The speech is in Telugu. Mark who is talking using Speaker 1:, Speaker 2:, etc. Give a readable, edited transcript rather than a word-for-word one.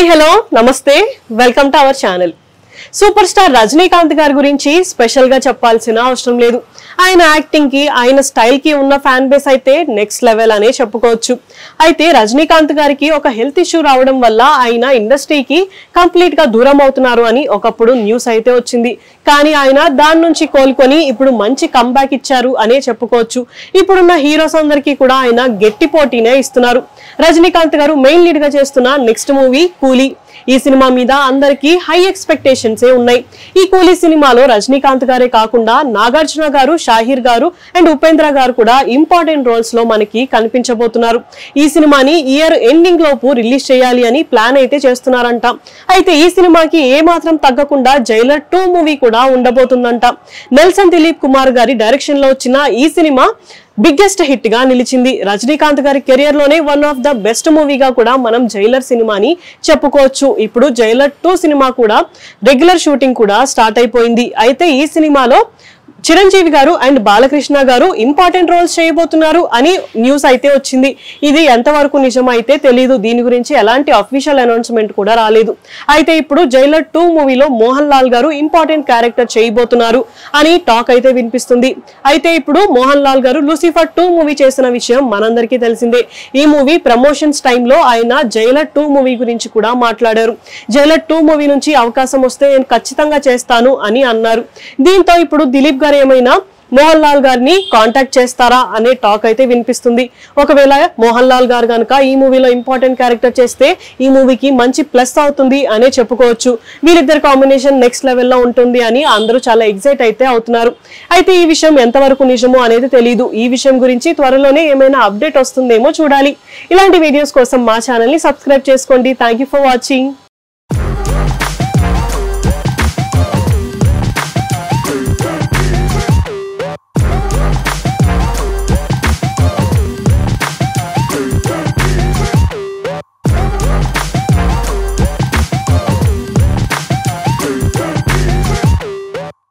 Speaker 1: హాయ్ హలో నమస్తే welcome to our channel. Super star Rajinikanth గారి గురించి స్పెషల్ గా చెప్పాల్సిన అవసరం లేదు. ఆయన యాక్టింగ్ కి ఆయన స్టైల్ కి ఉన్న ఫ్యాన్ బేస్ అయితే నెక్స్ట్ లెవెల్ అనే చెప్పుకోవచ్చు. అయితే రజనీకాంత్ గారికి ఒక హెల్త్ ఇష్యూ రావడం వల్ల ఆయన ఇండస్ట్రీకి కంప్లీట్ గా దూరం అవుతున్నారు అని ఒకప్పుడు న్యూస్ అయితే వచ్చింది. కానీ ఆయన దాని నుంచి కోలుకొని ఇప్పుడు మంచి కంబ్యాక్ ఇచ్చారు అనే చెప్పుకోవచ్చు. ఇప్పుడున్న హీరోస్ అందరికీ కూడా ఆయన గట్టి పోటీనే ఇస్తున్నారు. రజనీకాంత్ గారు మెయిన్ లీడ్ గా చేస్తున్న నెక్స్ట్ మూవీ కూలీ. ఈ సినిమా మీద అందరికి హై ఎక్స్పెక్టేషన్స్ ఉన్నాయి. ఈ కూలీ సినిమాలో రజనీకాంత్ గారే కాకుండా నాగార్జున గారు, షాహిర్ గారు అండ్ ఉపేంద్ర గారు కూడా ఇంపార్టెంట్ రోల్స్ లో మనకి కనిపించబోతున్నారు. ఈ సినిమాని ఇయర్ ఎండింగ్ లోపు రిలీజ్ చేయాలి అని ప్లాన్ అయితే చేస్తున్నారంట. అయితే ఈ సినిమాకి ఏ మాత్రం తగ్గకుండా జైలర్ 2 మూవీ కూడా ఉండబోతుందంట. నెల్సన్ దిలీప్ కుమార్ గారి డైరెక్షన్ లో వచ్చిన ఈ సినిమా బిగ్గెస్ట్ హిట్ గా నిలిచింది. రజనీకాంత్ గారి కెరియర్ లోనే వన్ ఆఫ్ ద బెస్ట్ మూవీగా కూడా మనం జైలర్ సినిమాని చెప్పుకోవచ్చు. ఇప్పుడు జైలర్ 2 సినిమా కూడా రెగ్యులర్ షూటింగ్ కూడా స్టార్ట్ అయిపోయింది. అయితే ఈ సినిమాలో చిరంజీవి గారు అండ్ బాలకృష్ణ గారు ఇంపార్టెంట్ రోల్స్ చేయబోతున్నారు అని న్యూస్ అయితే వచ్చింది. ఇది ఎంతవరకు నిజం అయితే తెలియదు. దీని గురించి ఎలాంటి అఫీషియల్ అనౌన్స్మెంట్ కూడా రాలేదు. అయితే ఇప్పుడు జైలర్ 2 మూవీలో మోహన్ లాల్ గారు ఇంపార్టెంట్ క్యారెక్టర్ చేయబోతున్నారు అని టాక్ అయితే వినిపిస్తుంది. అయితే ఇప్పుడు మోహన్ లాల్ గారు లూసిఫర్ 2 మూవీ చేసిన విషయం మనందరికీ తెలిసిందే. ఈ మూవీ ప్రమోషన్స్ టైంలో ఆయన జైలర్ 2 మూవీ గురించి కూడా మాట్లాడారు. జైలర్ 2 మూవీ నుంచి అవకాశం వస్తే నేను ఖచ్చితంగా చేస్తాను అని అన్నారు. దీంతో ఇప్పుడు దిలీప్ గారు ఏమైనా మోహన్ లాల్ గారిని కాంటాక్ట్ చేస్తారా అనే టాక్ అయితే వినిపిస్తుంది. ఒకవేళ మోహన్ లాల్ గారు కనుక ఈ మూవీలో ఇంపార్టెంట్ క్యారెక్టర్ చేస్తే ఈ మూవీకి మంచి ప్లస్ అవుతుంది అనే చెప్పుకోవచ్చు. వీళ్ళిద్దరు కాంబినేషన్ నెక్స్ట్ లెవెల్లో ఉంటుంది అని అందరూ చాలా ఎక్సైట్ అయితే అవుతున్నారు. అయితే ఈ విషయం ఎంతవరకు నిజమో అనేది తెలియదు. ఈ విషయం గురించి త్వరలోనే ఏమైనా అప్డేట్ వస్తుందేమో చూడాలి. ఇలాంటి వీడియోస్ కోసం మా ఛానల్ ని సబ్స్క్రైబ్ చేసుకోండి. Thank you for watching.